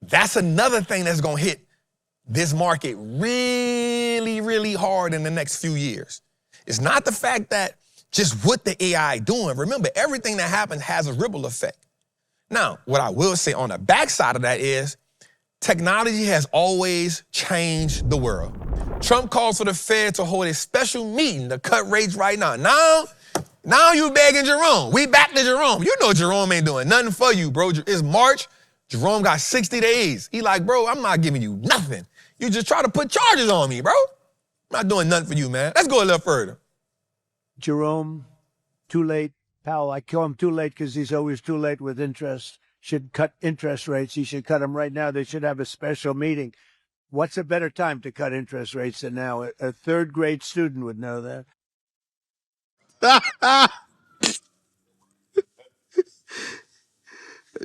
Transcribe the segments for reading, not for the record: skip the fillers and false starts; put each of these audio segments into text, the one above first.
That's another thing that's gonna hit this market really, really hard in the next few years. It's not the fact that just what the AI doing. Remember, everything that happens has a ripple effect. Now, what I will say on the backside of that is technology has always changed the world. Trump calls for the Fed to hold a special meeting to cut rates right now. Now you begging Jerome. We back to Jerome. You know Jerome ain't doing nothing for you, bro. It's March. Jerome got 60 days. He like, bro, I'm not giving you nothing. You just try to put charges on me, bro. I'm not doing nothing for you, man. Let's go a little further. Jerome, too late. Powell, I call him too late because he's always too late with interest. Should cut interest rates. He should cut them right now. They should have a special meeting. What's a better time to cut interest rates than now? A third grade student would know that.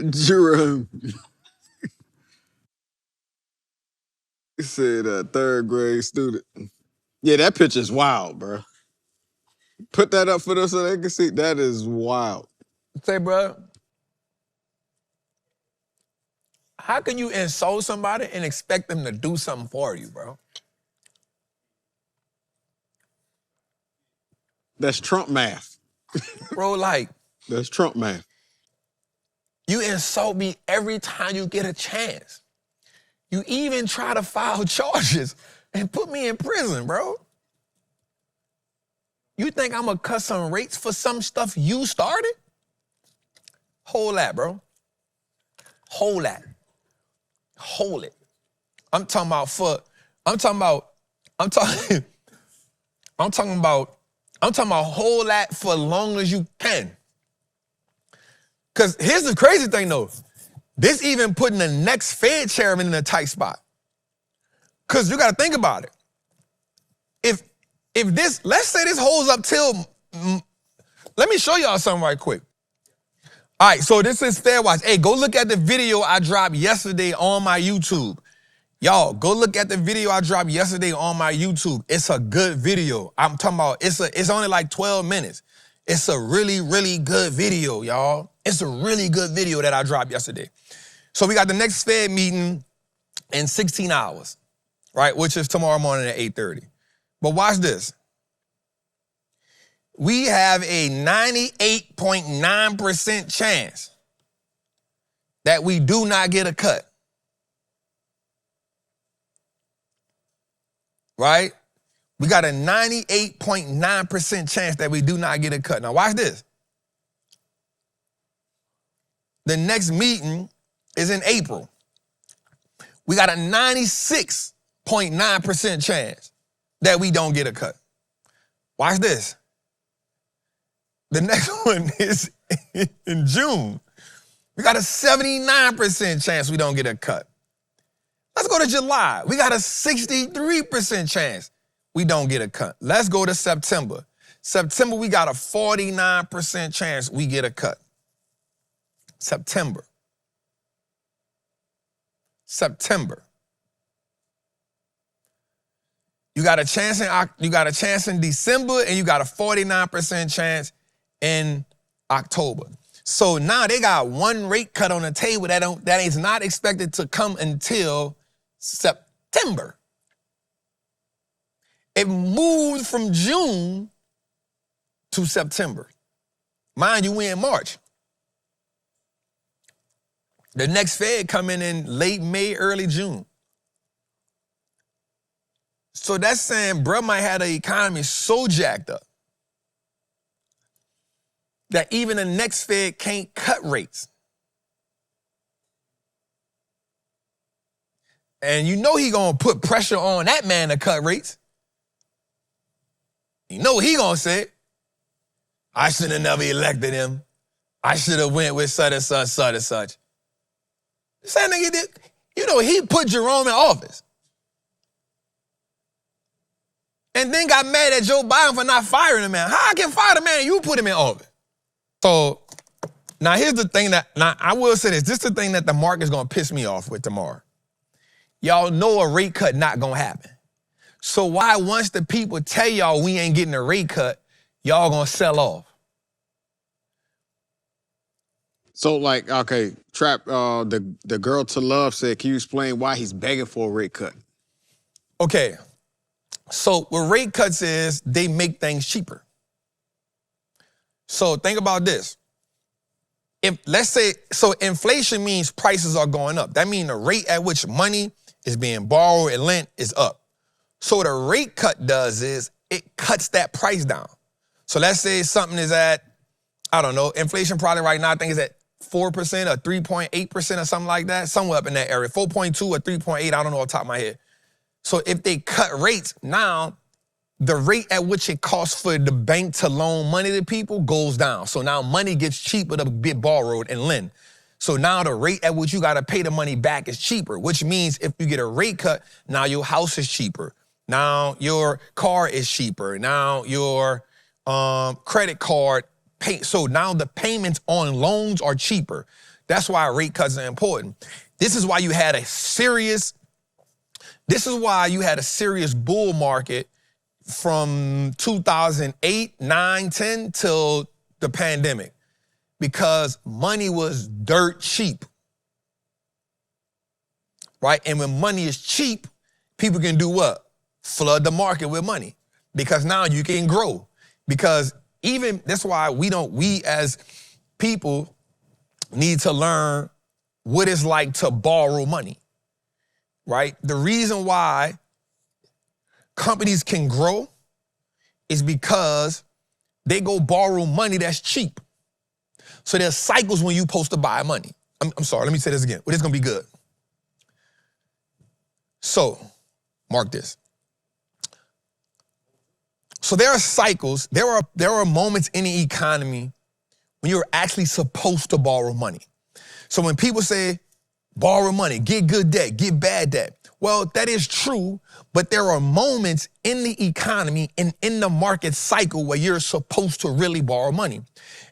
Jerome. He said a third grade student. Yeah, that picture's wild, bro. Put that up for them so they can see. That is wild. Say, bro, how can you insult somebody and expect them to do something for you, bro? That's Trump math. Bro, like, That's Trump math. you insult me every time you get a chance. You even try to file charges and put me in prison, bro. You think I'm gonna cut some rates for some stuff you started? Hold that, bro. Hold that. Hold it. I'm talking about hold that for as long as you can. Cause here's the crazy thing though. This even putting the next Fed chairman in a tight spot. Cause you gotta think about it. If this, let's say this holds up till, let me show y'all something right quick. All right, so this is Fair Watch. Hey, go look at the video I dropped yesterday on my YouTube. Y'all, go look at the video I dropped yesterday on my YouTube. It's a good video. I'm talking about, it's only like 12 minutes. It's a really, really good video, y'all. It's a really good video that I dropped yesterday. So we got the next Fed meeting in 16 hours, right? Which is tomorrow morning at 8:30. But watch this. We have a 98.9% chance that we do not get a cut. Right? We got a 98.9% chance that we do not get a cut. Now watch this. The next meeting is in April. We got a 96.9% chance that we don't get a cut. Watch this. The next one is in June. We got a 79% chance we don't get a cut. Let's go to July. We got a 63% chance we don't get a cut. Let's go to September. September, we got a 49% chance we get a cut. September. You got a chance in December, and you got a 49% chance in October. So now they got one rate cut on the table that is not expected to come until September. It moved from June to September. Mind you, we in March. The next Fed coming in late May, early June. So that's saying bruh might have the economy so jacked up that even the next Fed can't cut rates. And you know he gonna put pressure on that man to cut rates. You know he gonna say, I should have never elected him. I should have went with such and such, such and such. Same thing he did. You know, he put Jerome in office. And then got mad at Joe Biden for not firing the man. How I can fire the man you put him in office? So now here's the thing now I will say this is the thing that the market's gonna piss me off with tomorrow. Y'all know a rate cut not gonna happen. So why once the people tell y'all we ain't getting a rate cut, y'all gonna sell off? So like, okay, Trap, the girl to love said, can you explain why he's begging for a rate cut? Okay, so what rate cuts is they make things cheaper. So think about this. If let's say, so inflation means prices are going up. That means the rate at which money is being borrowed and lent is up. So what a rate cut does is it cuts that price down. So let's say something is at, I don't know, inflation probably right now I think is at 4% or 3.8% or something like that, somewhere up in that area, 4.2 or 3.8, I don't know off the top of my head. So if they cut rates, now the rate at which it costs for the bank to loan money to people goes down. So now money gets cheaper to be borrowed and lend. So now the rate at which you got to pay the money back is cheaper, which means if you get a rate cut, now your house is cheaper. Now your car is cheaper. Now your credit card pay. So now the payments on loans are cheaper. That's why rate cuts are important. This is why you had a serious bull market from 2008, 9, 10 till the pandemic, because money was dirt cheap, right? And when money is cheap, people can do what? Flood the market with money, because now you can grow. Because even, that's why we as people need to learn what it's like to borrow money, right? The reason why companies can grow is because they go borrow money that's cheap. So there's cycles when you're supposed to buy money. I'm sorry, let me say this again. Well, it's gonna be good. So, mark this. So there are cycles, there are moments in the economy when you're actually supposed to borrow money. So when people say, borrow money, get good debt, get bad debt. Well, that is true, but there are moments in the economy and in the market cycle where you're supposed to really borrow money.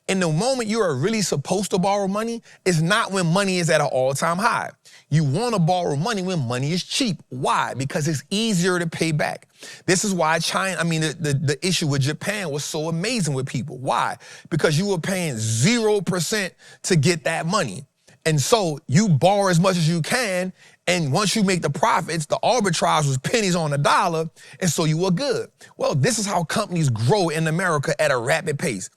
And the moment you are really supposed to borrow money is not when money is at an all-time high. You want to borrow money when money is cheap. Why? Because it's easier to pay back. This is why the issue with Japan was so amazing with people. Why? Because you were paying 0% to get that money. And so you borrow as much as you can, and once you make the profits, the arbitrage was pennies on the dollar, and so you were good. Well, this is how companies grow in America at a rapid pace.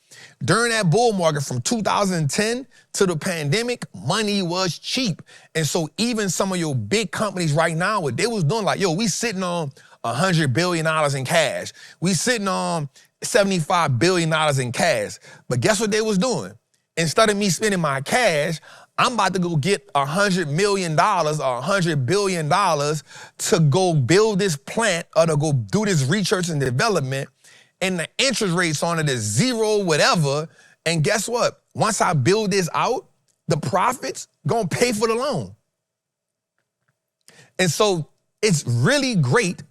During that bull market from 2010 to the pandemic, money was cheap. And so even some of your big companies right now, what they was doing, like, yo, we sitting on $100 billion in cash. We sitting on $75 billion in cash. But guess what they was doing? Instead of me spending my cash, I'm about to go get $100 million or $100 billion to go build this plant or to go do this research and development, and the interest rates on it is zero, whatever. And guess what? Once I build this out, the profits gonna pay for the loan. And so it's really great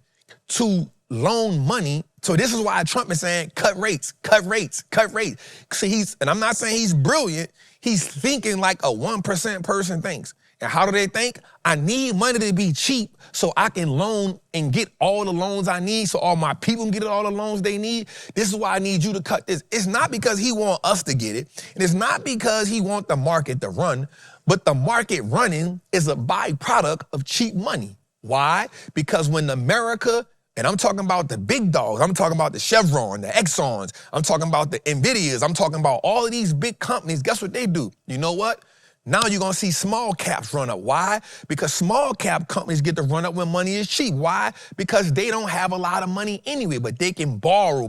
to loan money. So this is why Trump is saying, cut rates, cut rates, cut rates. See, and I'm not saying he's brilliant, he's thinking like a 1% person thinks. And how do they think? I need money to be cheap so I can loan and get all the loans I need, so all my people can get all the loans they need. This is why I need you to cut this. It's not because he want us to get it, and it's not because he want the market to run, but the market running is a byproduct of cheap money. Why? Because when America, and I'm talking about the big dogs, I'm talking about the Chevron, the Exxons, I'm talking about the Nvidias, I'm talking about all of these big companies. Guess what they do? You know what? Now you're gonna see small caps run up. Why? Because small cap companies get to run up when money is cheap. Why? Because they don't have a lot of money anyway, but they can borrow,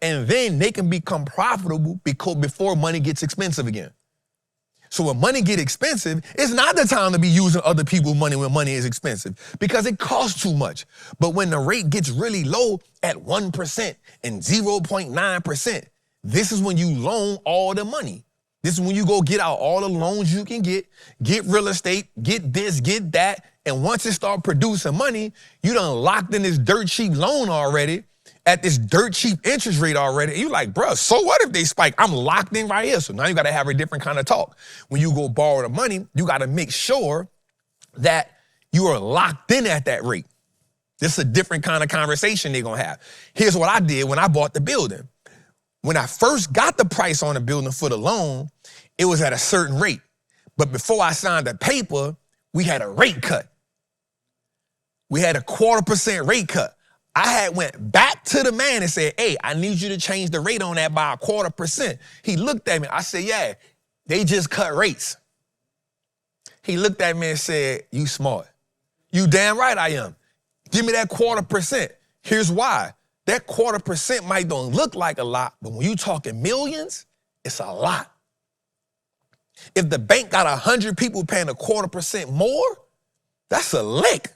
and then they can become profitable before money gets expensive again. So when money get expensive, it's not the time to be using other people's money when money is expensive, because it costs too much. But when the rate gets really low at 1% and 0.9%, this is when you loan all the money. This is when you go get out all the loans you can get real estate, get this, get that. And once it start producing money, you done locked in this dirt cheap loan already at this dirt cheap interest rate already. And you like, bro, so what if they spike? I'm locked in right here. So now you gotta have a different kind of talk. When you go borrow the money, you gotta make sure that you are locked in at that rate. This is a different kind of conversation they're gonna have. Here's what I did when I bought the building. when I first got the price on the building for the loan, it was at a certain rate. But before I signed the paper, we had a rate cut. We had a 0.25% rate cut. I had went back to the man and said, hey, I need you to change the rate on that by 0.25%. He looked at me. I said, yeah, they just cut rates. He looked at me and said, you smart. You damn right I am. Give me that 0.25%. Here's why. That 0.25% might don't look like a lot, but when you talking millions, it's a lot. If the bank got 100 people paying a 0.25% more, that's a lick.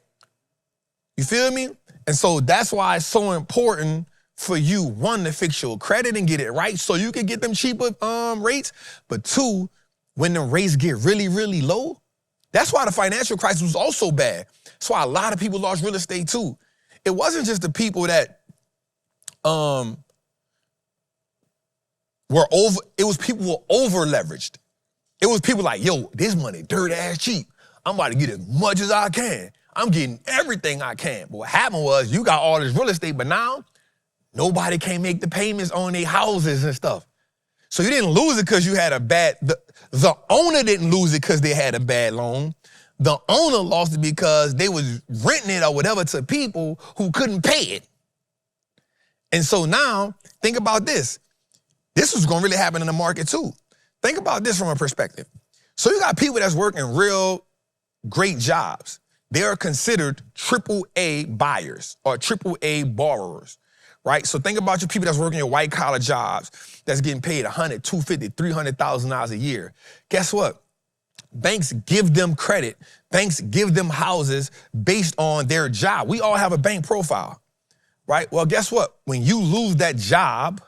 You feel me? And so that's why it's so important for you, one, to fix your credit and get it right so you can get them cheaper rates. But two, when the rates get really, really low, that's why the financial crisis was also bad. That's why a lot of people lost real estate too. It wasn't just the people that it was people who were over leveraged. It was people like, yo, this money dirt ass cheap. I'm about to get as much as I can. I'm getting everything I can. But what happened was you got all this real estate, but now nobody can make the payments on their houses and stuff. So you didn't lose it because you had a bad, the owner didn't lose it because they had a bad loan. The owner lost it because they was renting it or whatever to people who couldn't pay it. And so now, think about this. This was gonna really happen in the market too. Think about this from a perspective. So you got people that's working real great jobs. They are considered AAA buyers or AAA borrowers, right? So think about your people that's working your white collar jobs that's getting paid $100,000, $250,000, $300,000 a year. Guess what? Banks give them credit. Banks give them houses based on their job. We all have a bank profile, right? Well, guess what? When you lose that job,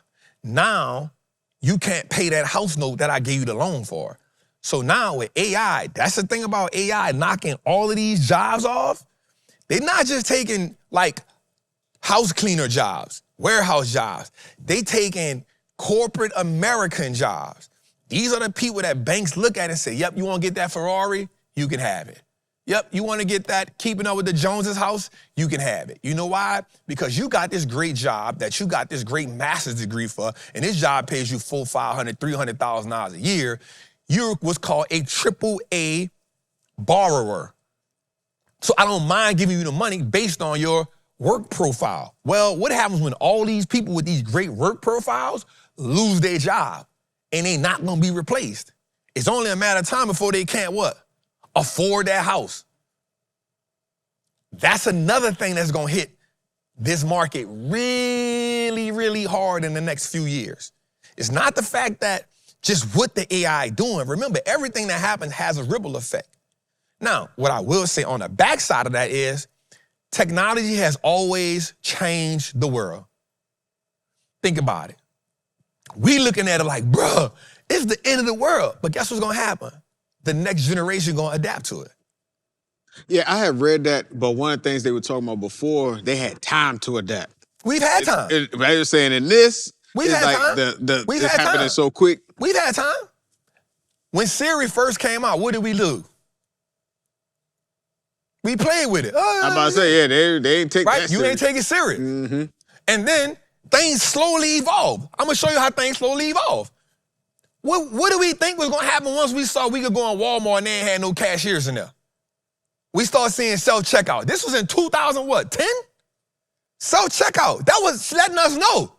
now you can't pay that house note that I gave you the loan for. So now with AI, that's the thing about AI knocking all of these jobs off. They're not just taking like house cleaner jobs, warehouse jobs. They taking corporate American jobs. These are the people that banks look at and say, yep, you want to get that Ferrari? You can have it. Yep, you want to get that keeping up with the Joneses house? You can have it. You know why? Because you got this great job that you got this great master's degree for, and this job pays you $400,000, $500,000, $300,000 a year. You're what's called a AAA borrower. So I don't mind giving you the money based on your work profile. Well, what happens when all these people with these great work profiles lose their job and they not gonna be replaced? It's only a matter of time before they can't what? Afford that house. That's another thing that's gonna hit this market really, really hard in the next few years. It's not the fact that just what the AI doing. Remember, everything that happens has a ripple effect. Now, what I will say on the backside of that is technology has always changed the world. Think about it. We looking at it like, bruh, it's the end of the world. But guess what's gonna happen? The next generation gonna adapt to it. Yeah, I have read that, but one of the things they were talking about before, they had time to adapt. We've had time. They were saying in this, We've it's had like time. We've it's had happening time. so quick. We've had time. When Siri first came out, what did we do? We played with it. I'm about to say, yeah, they ain't take right? that You serious. ain't take it serious. Mm-hmm. And then things slowly evolve. I'm gonna show you how things slowly evolve. What do we think was gonna happen once we saw we could go on Walmart and they ain't had no cashiers in there? We started seeing self-checkout. This was in 2010? Self-checkout. That was letting us know.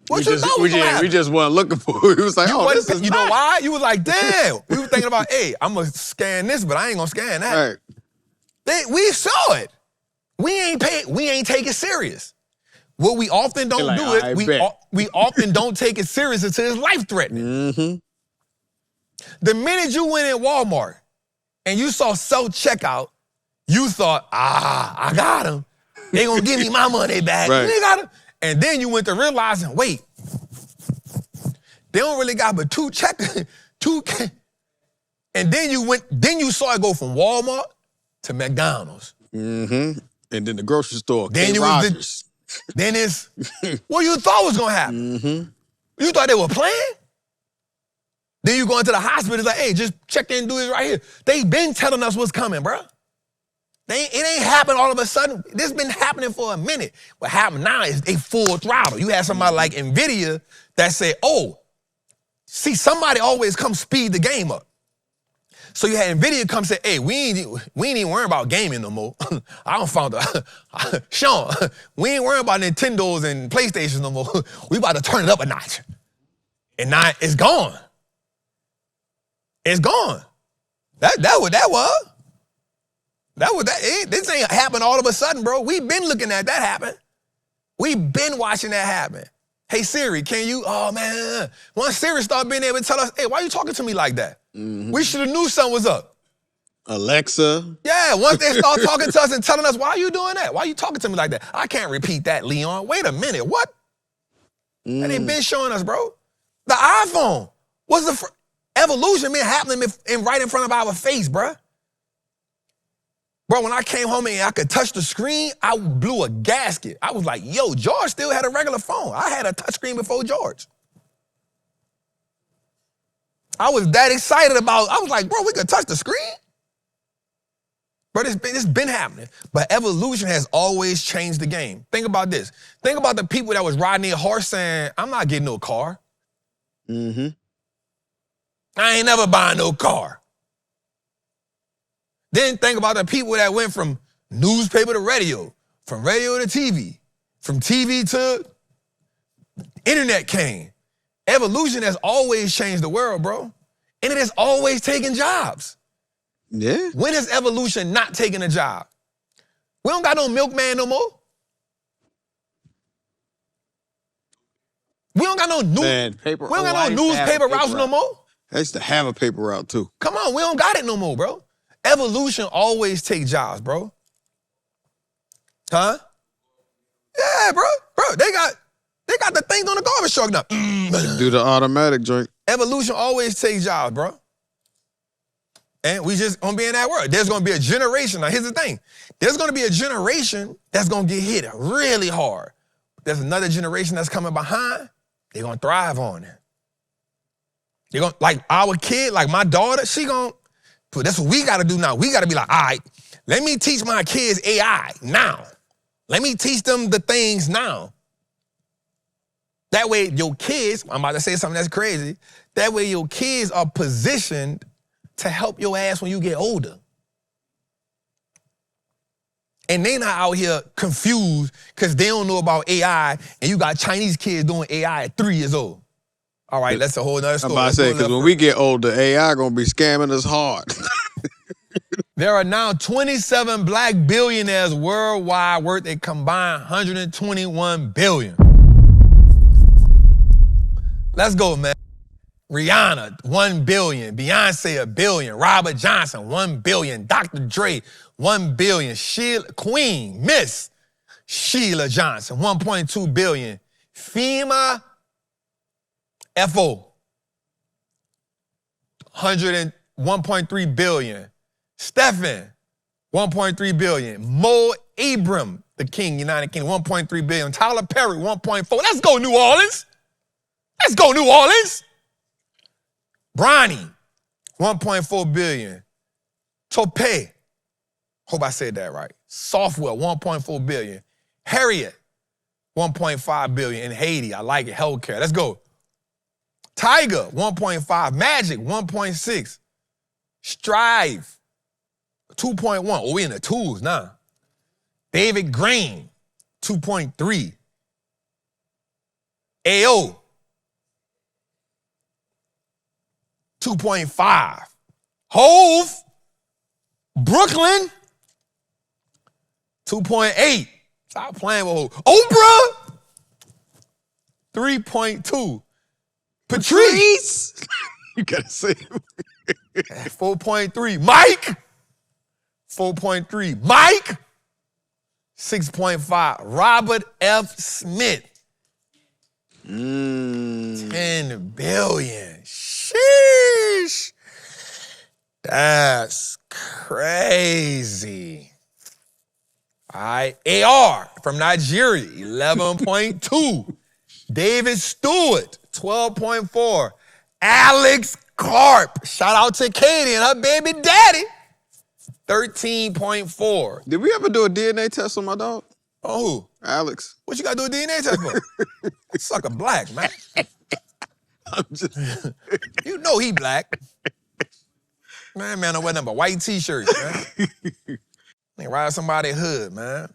What you thought was gonna happen? We just weren't looking for it. It was like, this is you know why? You was like, damn. We were thinking about, hey, I'm gonna scan this, but I ain't gonna scan that. Right. We saw it. We ain't take it serious. What we often don't like, do is we often don't take it serious until it's life-threatening. Mm-hmm. The minute you went in Walmart and you saw self-checkout, you thought, I got him. They gonna give me my money back. Right. They got him. And then you went to realizing, wait, they don't really got but two. And then you saw it go from Walmart to McDonald's. Mm-hmm. And then the grocery store. Then then it's what you thought was gonna happen. Mm-hmm. You thought they were playing? Then you go into the hospital, it's like, hey, just check in and do this right here. They been telling us what's coming, bro. It ain't happened all of a sudden. This been happening for a minute. What happened now is they full throttle. You have somebody like Nvidia that say, oh, see, somebody always come speed the game up. So you had Nvidia come say, hey, we ain't even worrying about gaming no more. I don't found Sean, we ain't worrying about Nintendos and PlayStations no more. We about to turn it up a notch. And now it's gone. It's gone. That what that was. This ain't happened all of a sudden, bro. We've been looking at that happen. We've been watching that happen. Hey, Siri, can you, oh man. Once Siri started being able to tell us, hey, why you talking to me like that? We should have knew something was up. Alexa. Yeah, once they start talking to us and telling us, why are you doing that? Why are you talking to me like that? I can't repeat that, Leon. Wait a minute, what? And they been showing us, bro. The iPhone was the evolution been happening right in front of our face, bro. Bro, when I came home and I could touch the screen, I blew a gasket. I was like, yo, George still had a regular phone. I had a touch screen before George. I was that excited I was like, bro, we could touch the screen? But it's been happening. But evolution has always changed the game. Think about this. Think about the people that was riding their horse saying, I'm not getting no car. I ain't never buying no car. Then think about the people that went from newspaper to radio, from radio to TV, from TV to internet came. Evolution has always changed the world, bro. And it has always taken jobs. Yeah. When has evolution not taken a job? We don't got no milkman no more. We don't got no newspaper routes no more. I used to have a paper route too. Come on, we don't got it no more, bro. Evolution always take jobs, bro. Huh? Yeah, bro. Bro, they got the things on the garbage truck now. Do the automatic joint. Evolution always takes jobs, bro. And we just gonna be in that world. There's gonna be a generation. Now, here's the thing. There's gonna be a generation that's gonna get hit really hard. There's another generation that's coming behind. They're gonna thrive on it. They're gonna, like our kid, like my daughter, that's what we gotta do now. We gotta be like, all right, let me teach my kids AI now. Let me teach them the things now. That way your kids, I'm about to say something that's crazy, that way your kids are positioned to help your ass when you get older. And they not out here confused because they don't know about AI and you got Chinese kids doing AI at 3 years old. All right, that's a whole nother story. I'm about to say, because when we get older, AI gonna be scamming us hard. There are now 27 black billionaires worldwide worth a combined $121 billion. Let's go, man. Rihanna, $1 billion. Beyonce, $1 billion. Robert Johnson, $1 billion. Dr. Dre, $1 billion. Queen, Miss Sheila Johnson, $1.2 billion. FEMA, FO, $1.3 billion. Stephen, $1.3 billion. Mo Abram, the king, United Kingdom, $1.3 billion. Tyler Perry, $1.4. Let's go, New Orleans. Let's go, New Orleans. Bronny, $1.4 billion. Tope, hope I said that right. Software, $1.4 billion. Harriet, $1.5 billion. In Haiti, I like it. Healthcare. Let's go. Tiger, 1.5. Magic, 1.6. Strive, 2.1. Oh, we in the twos now. David Green, 2.3. AO, 2.5. Hove, Brooklyn, 2.8. Stop playing with Hove. Oprah, 3.2. Patrice, You gotta say 4.3. Mike, 4.3. Mike, 6.5. Robert F. Smith, 10 billion. Sheesh. That's crazy. All right. AR from Nigeria, 11.2. David Stewart, 12.4. Alex Karp, shout out to Katie and her baby daddy, 13.4. Did we ever do a DNA test on my dog? Oh, who? Alex. What you got to do a DNA test for? Sucker black, man. I'm just... You know he black. Man, I wear number white t-shirts, man. They ride somebody's hood, man.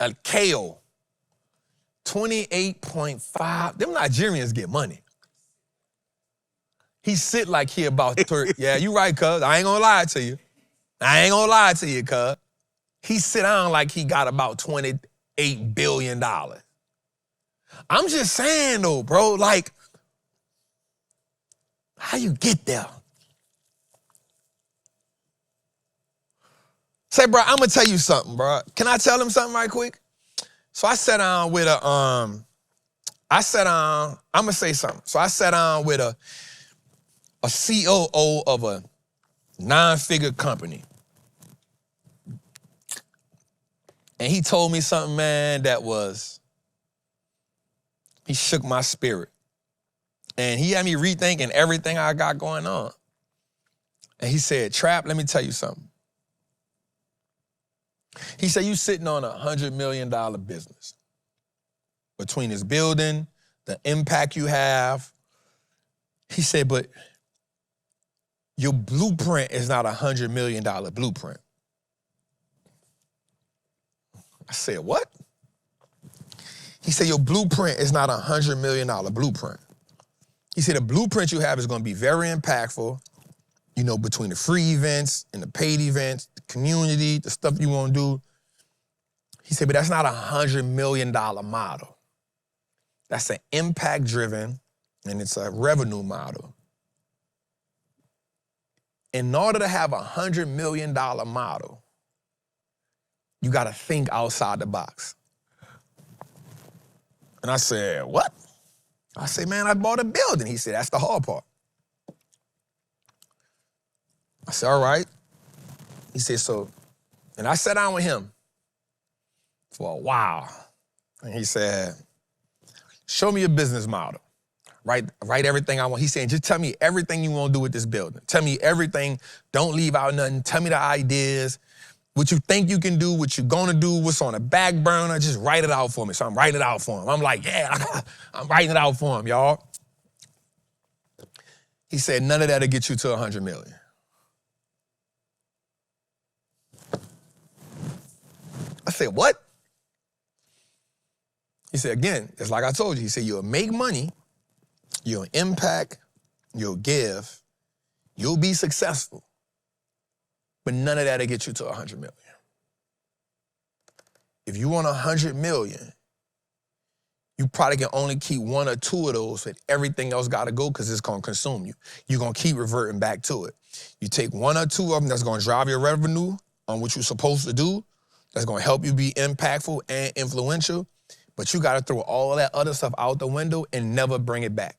A KO, 28.5. Them Nigerians get money. He sit like he about to, yeah, you right, cuz. I ain't gonna lie to you, cuz. He sit down like he got about $28 billion. I'm just saying though, bro, like, how you get there? Say, bro, I'm gonna tell you something, bro. Can I tell him something right quick? So I sat down with I'm gonna say something. So I sat down with a COO of a 9-figure company. And he told me something, man, he shook my spirit. And he had me rethinking everything I got going on. And he said, Trap, let me tell you something. He said, you sitting on $100 million business. Between this building, the impact you have. He said, but your blueprint is not $100 million blueprint. I said, what? He said, your blueprint is not $100 million blueprint. He said, the blueprint you have is going to be very impactful, you know, between the free events and the paid events, the community, the stuff you want to do. He said, but that's not a $100 million model. That's an impact-driven, and it's a revenue model. In order to have a $100 million model, you got to think outside the box. And I said, what? I said, man, I bought a building. He said, that's the hard part. I said, all right. He said, so, and I sat down with him for a while. And he said, show me your business model. Write everything I want. He said, just tell me everything you want to do with this building. Tell me everything. Don't leave out nothing. Tell me the ideas, what you think you can do, what you're going to do, what's on the back burner. Just write it out for me. So I'm writing it out for him. I'm like, yeah, I'm writing it out for him, y'all. He said, none of that'll get you to $100 million. I said, what? He said, again, it's like I told you. He said, you'll make money, you'll impact, you'll give, you'll be successful, but none of that'll get you to $100 million. If you want $100 million, you probably can only keep 1 or 2 of those, but everything else gotta go because it's gonna consume you. You're gonna keep reverting back to it. You take 1 or 2 of them that's gonna drive your revenue on what you're supposed to do, that's gonna help you be impactful and influential, but you gotta throw all that other stuff out the window and never bring it back.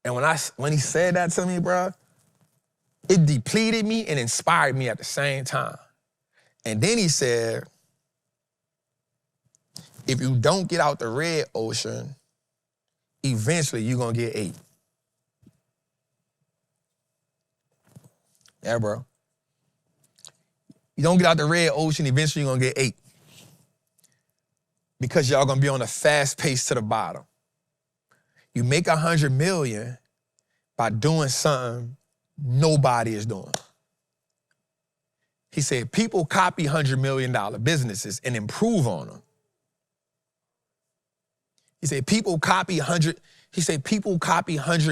And when he said that to me, bro, it depleted me and inspired me at the same time. And then he said, if you don't get out the red ocean, eventually you're gonna get ate. Yeah, bro. You don't get out the red ocean, eventually you're gonna get ate. Because y'all gonna be on a fast pace to the bottom. You make $100 million by doing something nobody is doing. He said, people copy $100 million businesses and improve on them. He said, people copy $100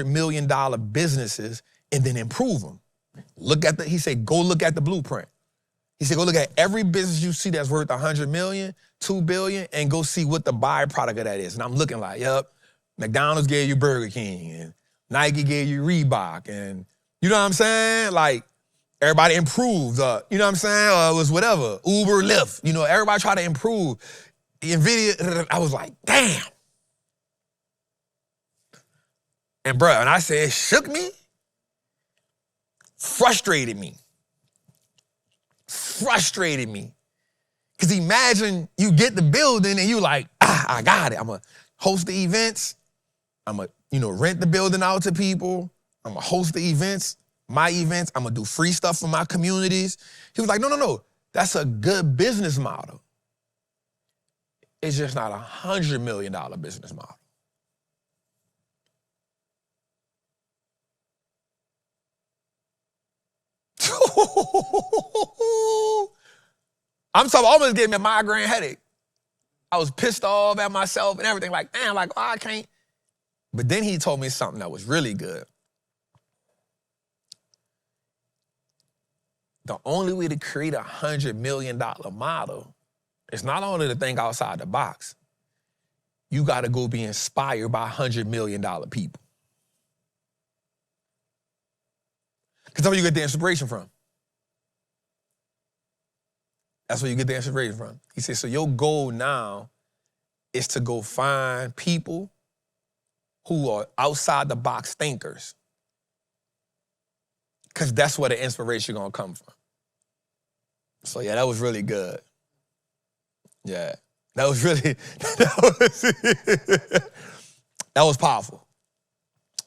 million businesses and then improve them. He said, go look at the blueprint. He said, go look at every business you see that's worth $100 million, $2 billion, and go see what the byproduct of that is. And I'm looking like, yep, McDonald's gave you Burger King, and Nike gave you Reebok, and you know what I'm saying? Like, everybody improved, you know what I'm saying? It was whatever, Uber, Lyft, you know, everybody tried to improve. Nvidia, I was like, damn. And bro, and I said, it shook me, frustrated me. Because imagine you get the building and you like, I got it. I'm going to host the events. I'm going to, rent the building out to people. I'm going to host the events, my events. I'm going to do free stuff for my communities. He was like, no. That's a good business model. It's just not $100 million business model. I'm talking, almost gave me a migraine headache. I was pissed off at myself and everything. Like, man, I can't. But then he told me something that was really good. The only way to create $100 million model is not only to think outside the box. You got to go be inspired by $100 million people. Because that's where you get the inspiration from. That's where you get the inspiration from. He said, so your goal now is to go find people who are outside the box thinkers. Because that's where the inspiration going to come from. So yeah, that was really good. Yeah, that was really, that was powerful.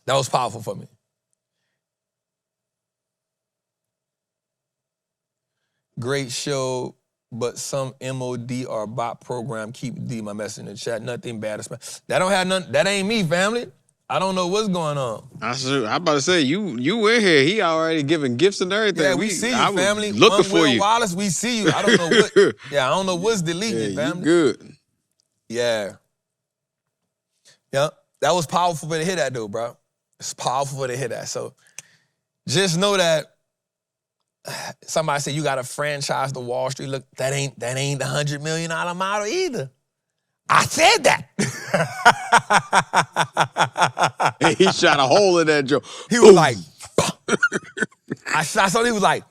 That was powerful for me. Great show, but some MOD or bot program keep my message in the chat. Nothing bad. That don't have nothing. That ain't me, family. I don't know what's going on. I'm about to say, you in here. He already giving gifts and everything. Yeah, we see you, family. Looking for Will you. Wallace, we see you. I don't know what. Yeah, I don't know what's deleting you, family. You good. Yeah. Yeah, that was powerful for to hear that, though, bro. It's powerful for to hear that. So just know that somebody said you got to franchise the Wall Street. Look, that ain't the $100 million model either. I said that. He shot a hole in that joke. He was like, I saw something. He was like,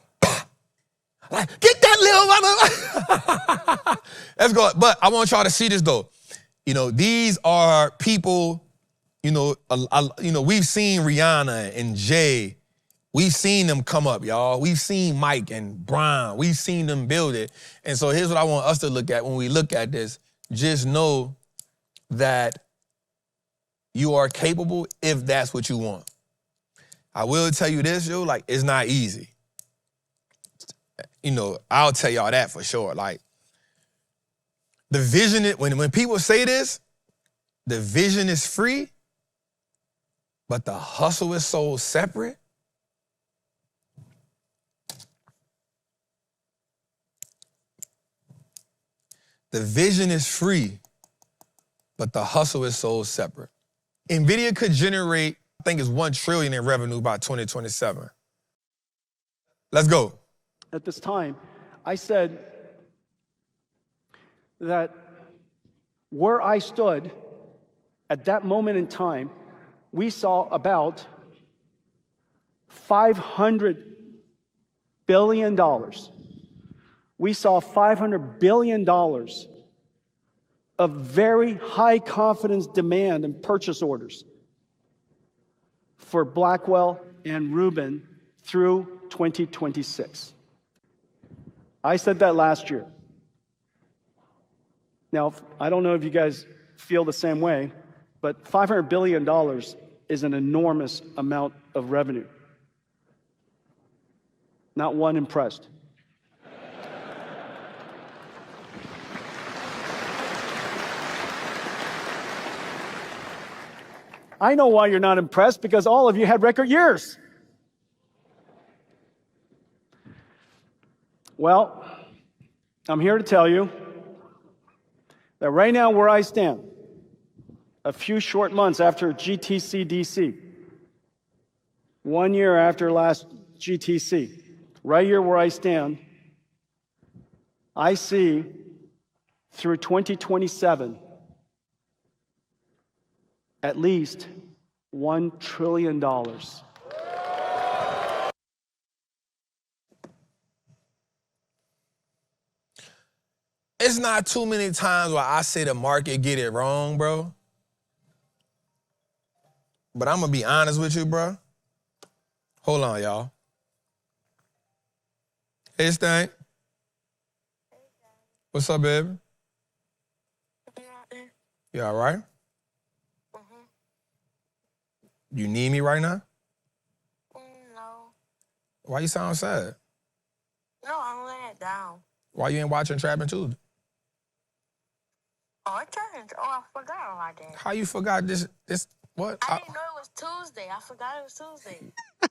get that little mother. Let's go. But I want y'all to see this though. These are people. We've seen Rihanna and Jay. We've seen them come up, y'all. We've seen Mike and Brian. We've seen them build it. And so here's what I want us to look at when we look at this. Just know that you are capable if that's what you want. I will tell you this, yo, it's not easy. I'll tell y'all that for sure. The vision, when people say this, the vision is free, but the hustle is so separate. The vision is free, but the hustle is so separate. Nvidia could generate, I think it's $1 trillion in revenue by 2027. Let's go. At this time, I said that where I stood at that moment in time, we saw about $500 billion. We saw $500 billion of very high confidence demand and purchase orders for Blackwell and Rubin through 2026. I said that last year. Now, I don't know if you guys feel the same way, but $500 billion is an enormous amount of revenue. Not one impressed. I know why you're not impressed, because all of you had record years. Well, I'm here to tell you that right now where I stand, a few short months after GTC DC, 1 year after last GTC, right here where I stand, I see through 2027 at least $1 trillion. It's not too many times where I say the market get it wrong, bro. But I'm going to be honest with you, bro. Hold on, y'all. Hey, Stank. What's up, baby? You all right? Mm-hmm. You need me right now? No. Why you sound sad? No, I'm laying it down. Why you ain't watching Trapping Tuesday? Oh, it turned. Oh, I forgot all I did. How you forgot this what? I didn't know it was Tuesday. I forgot it was Tuesday.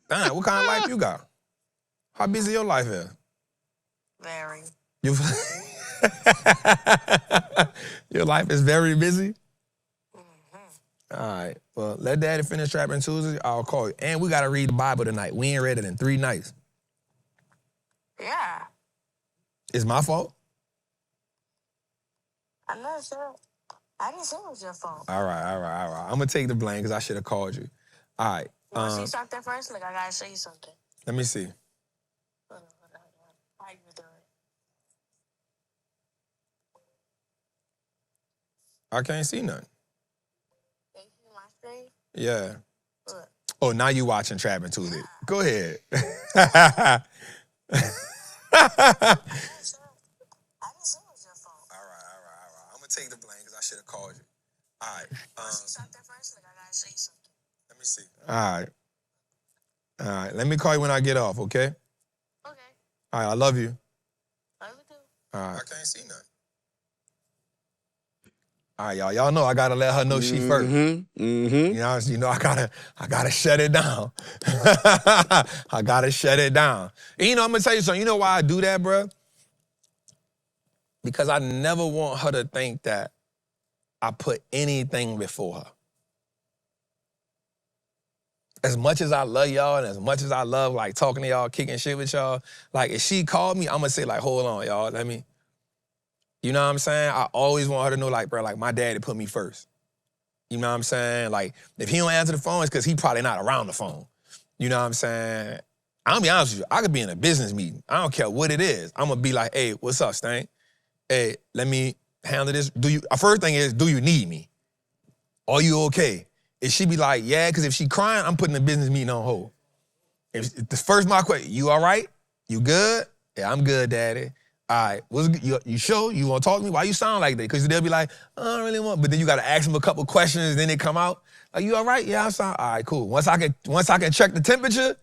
Damn, what kind of life you got? How busy your life is? Very. You, your life is very busy? Mm-hmm. All right. Well, let Daddy finish Trapping Tuesday. I'll call you. And we got to read the Bible tonight. We ain't read it in 3 nights. Yeah. It's my fault? I'm not sure. I didn't say it was your fault. All right. I'm going to take the blame because I should have called you. All right. You want to see something first? Like, I got to show you something. Let me see. Hold on. How you doing? I can't see nothing. Can you see my screen? Yeah. Look. Oh, now you watching Trapping Tuesday. Go ahead. I didn't say it was your fault. All right. I'm going to take the blame because I should have called you. All right. You want to see something first? Like, I got to show you something. Let me see. All right. Let me call you when I get off, okay? Okay. All right. I love you. Love you too. All right. I can't see nothing. All right, y'all. Y'all know I gotta let her know she first. You know, I gotta shut it down. I gotta shut it down. And you know, I'm gonna tell you something. You know why I do that, bro? Because I never want her to think that I put anything before her. As much as I love y'all and as much as I love like talking to y'all, kicking shit with y'all, like if she called me, I'm gonna say like, hold on, y'all, let me. You know what I'm saying? I always want her to know, like, bro, like, my daddy put me first. You know what I'm saying? Like, if he don't answer the phone, it's because he probably not around the phone. You know what I'm saying? I'm gonna be honest with you. I could be in a business meeting. I don't care what it is. I'm gonna be like, hey, what's up, Stank? Hey, let me handle this. First thing is, do you need me? Are you okay? If she be like, yeah, because if she crying, I'm putting the business meeting on hold. If the first my question, you all right? You good? Yeah, I'm good, daddy. All right, you sure? You want to talk to me? Why you sound like that? Because they'll be like, I don't really want, but then you got to ask them a couple questions, then they come out. Like, you all right? Yeah, I sound, all right, cool. Once I can check the temperature,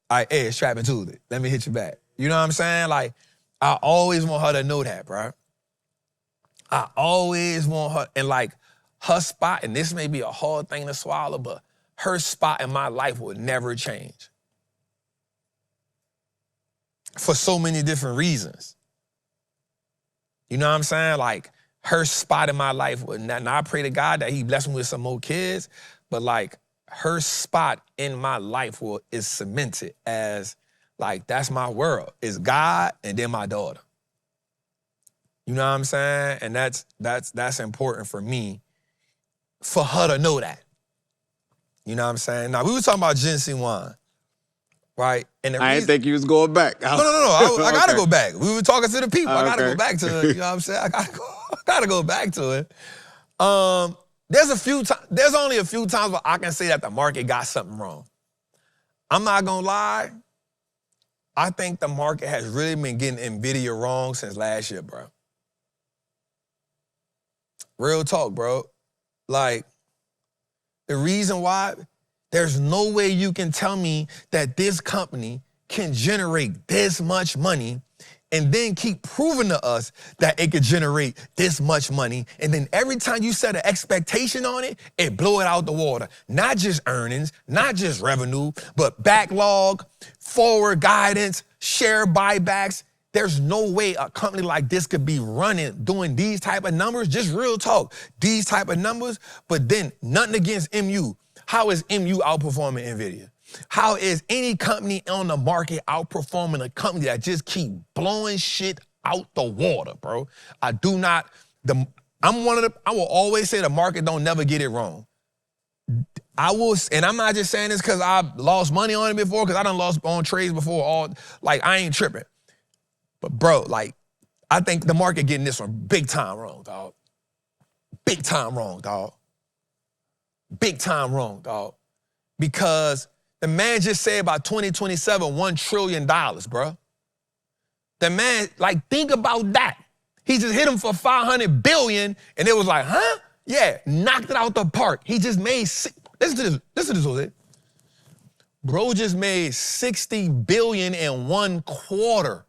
all right, hey, it's Trapping Tuesday. Let me hit you back. You know what I'm saying? Like, I always want her to know that, bro. I always want her, and like, her spot, and this may be a hard thing to swallow, but her spot in my life will never change. For so many different reasons. You know what I'm saying? Like, her spot in my life, and I pray to God that he bless me with some more kids, but like, her spot in my life is cemented as, like, that's my world. It's God and then my daughter. You know what I'm saying? And that's important for me, for her to know that. You know what I'm saying? Now, we were talking about ginseng wine, right? And I didn't think you was going back. No. I gotta go back. We were talking to the people. I gotta go back to it. You know what I'm saying? I gotta go back to it. There's only a few times where I can say that the market got something wrong. I'm not gonna lie. I think the market has really been getting Nvidia wrong since last year, bro. Real talk, bro. Like, the reason why, there's no way you can tell me that this company can generate this much money and then keep proving to us that it could generate this much money. And then every time you set an expectation on it, it blow it out the water. Not just earnings, not just revenue, but backlog, forward guidance, share buybacks. There's no way a company like this could be running, doing these type of numbers, just real talk, these type of numbers, but then nothing against MU. How is MU outperforming Nvidia? How is any company on the market outperforming a company that just keep blowing shit out the water, bro? I will always say the market don't never get it wrong. And I'm not just saying this because I've lost money on it before, because I done lost on trades before, I ain't tripping. But bro, like, I think the market getting this one big time wrong, dog. Big time wrong, dog. Big time wrong, dog. Because the man just said by 2027, $1 trillion, bro. The man, like, think about that. He just hit him for $500 billion, and it was like, huh? Yeah, knocked it out the park. He just made, listen to this, Jose. Bro just made $60 billion in 1 quarter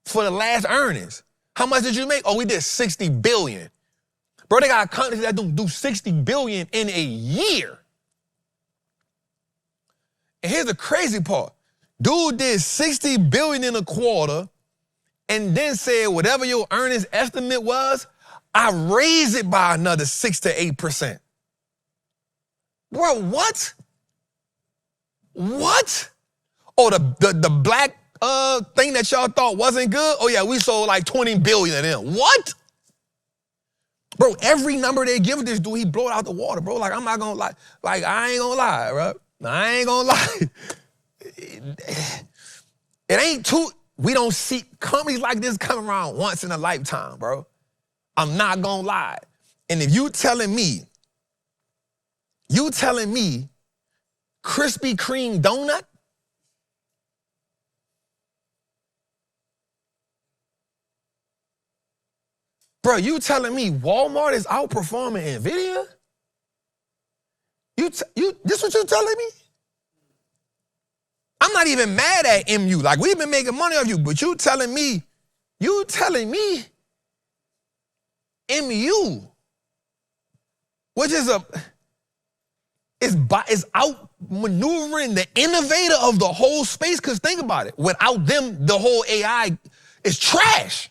for the last earnings. How much did you make? Oh, we did $60 billion. Bro, they got companies that do $60 billion in a year. And here's the crazy part. Dude did $60 billion in a quarter and then said whatever your earnings estimate was, I raise it by another 6 to 8%. Bro, what? What? Oh, the black thing that y'all thought wasn't good? Oh yeah, we sold like 20 billion of them. What? Bro, every number they give this dude, he blow it out the water, bro. Like, I'm not gonna lie. Like, I ain't gonna lie, bro. I ain't gonna lie. It ain't too, we don't see companies like this come around once in a lifetime, bro. I'm not gonna lie. And if you telling me Krispy Kreme donut, bro, you telling me Walmart is outperforming Nvidia? This what you telling me? I'm not even mad at MU. Like, we've been making money off you, but you telling me MU, which is is outmaneuvering the innovator of the whole space. Because think about it, without them, the whole AI is trash.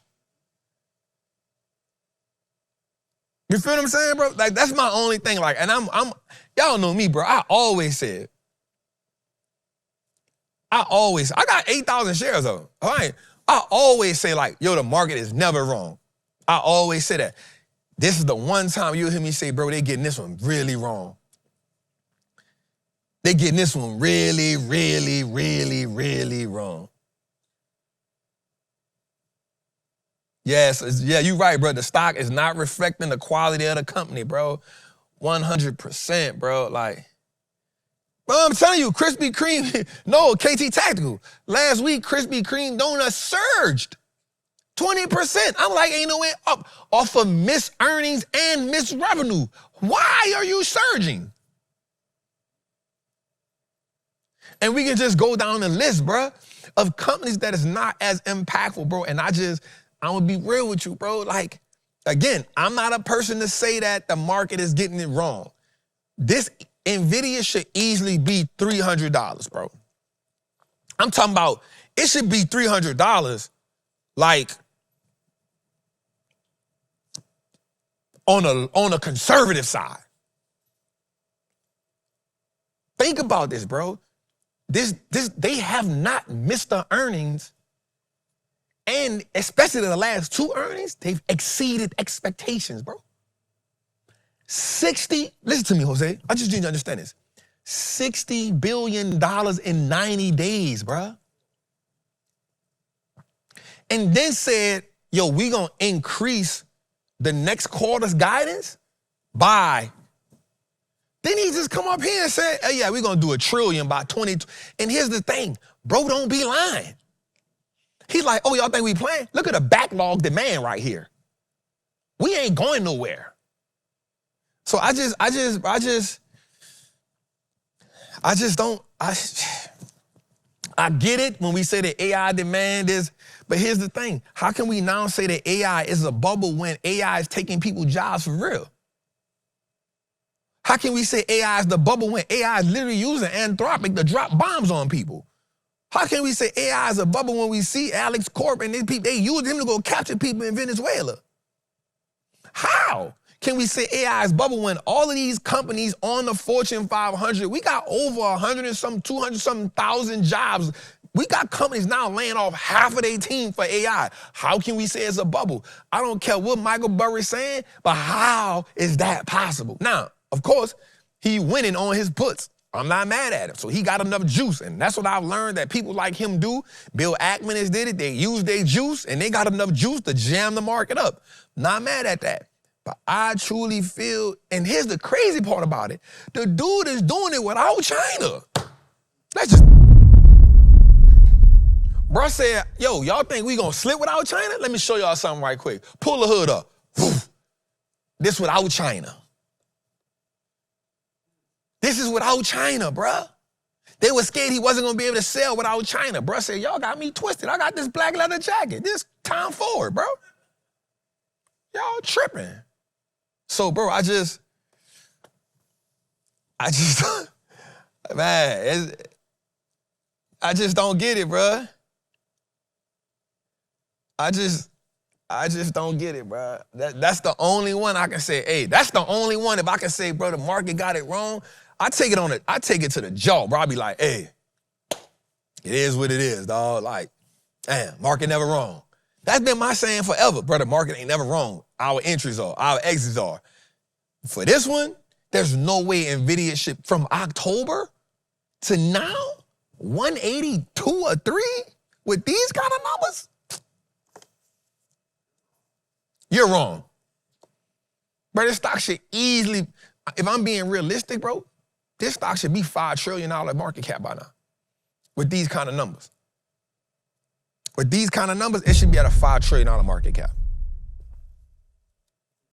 You feel what I'm saying, bro? Like, that's my only thing. Like, and I'm y'all know me, bro. I always said, I got 8,000 shares of them. All right. I always say, like, yo, the market is never wrong. I always say that. This is the one time you'll hear me say, bro, they getting this one really wrong. They getting this one really, really, really, really wrong. Yes, yeah, you're right, bro. The stock is not reflecting the quality of the company, bro. 100%, bro. Like, bro, I'm telling you, Krispy Kreme, no, KT Tactical. Last week, Krispy Kreme donuts surged 20%. I'm like, ain't no way up off of missed earnings and missed revenue. Why are you surging? And we can just go down the list, bro, of companies that is not as impactful, bro. And I'm gonna be real with you, bro. Like, again, I'm not a person to say that the market is getting it wrong. This Nvidia should easily be $300, bro. I'm talking about it should be $300, like on a conservative side. Think about this, bro. They have not missed the earnings, and especially the last 2 earnings, they've exceeded expectations, bro. Listen to me, Jose. I just need you to understand this. $60 billion in 90 days, bro. And then said, yo, we gonna increase the next quarter's guidance by. Then he just come up here and said, oh yeah, we're gonna do $1 trillion by 20. And here's the thing, bro, don't be lying. He's like, oh, y'all think we playing? Look at the backlog demand right here. We ain't going nowhere. So I get it when we say that AI demand is, but here's the thing. How can we now say that AI is a bubble when AI is taking people's jobs for real? How can we say AI is the bubble when AI is literally using Anthropic to drop bombs on people? How can we say AI is a bubble when we see Alex Corp and they use him to go capture people in Venezuela? How can we say AI is bubble when all of these companies on the Fortune 500, we got over 100 and some 200 something thousand jobs. We got companies now laying off half of their team for AI. How can we say it's a bubble? I don't care what Michael Burry's saying, but how is that possible? Now, of course, he winning on his puts. I'm not mad at him. So he got enough juice. And that's what I've learned that people like him do. Bill Ackman has did it. They use their juice and they got enough juice to jam the market up. Not mad at that. But I truly feel, and here's the crazy part about it. The dude is doing it without China. That's just, bro said, yo, y'all think we gonna slip without China? Let me show y'all something right quick. Pull the hood up. This without China. This is without China, bruh. They were scared he wasn't gonna be able to sell without China. Bruh said, y'all got me twisted. I got this black leather jacket. This time forward, bro. Y'all tripping. So, bro, I just, man, I just don't get it, bruh. I just don't get it, bro. That's the only one I can say, hey, that's the only one if I can say, bro, the market got it wrong, I take it to the jaw, bro. I be like, hey, it is what it is, dog. Like, damn, market never wrong. That's been my saying forever, bro. The market ain't never wrong. Our entries are, our exits are. For this one, there's no way Nvidia should, from October to now, 182 or 3 with these kind of numbers? You're wrong. Bro, this stock should easily, if I'm being realistic, bro, this stock should be $5 trillion market cap by now with these kind of numbers. With these kind of numbers, it should be at a $5 trillion market cap.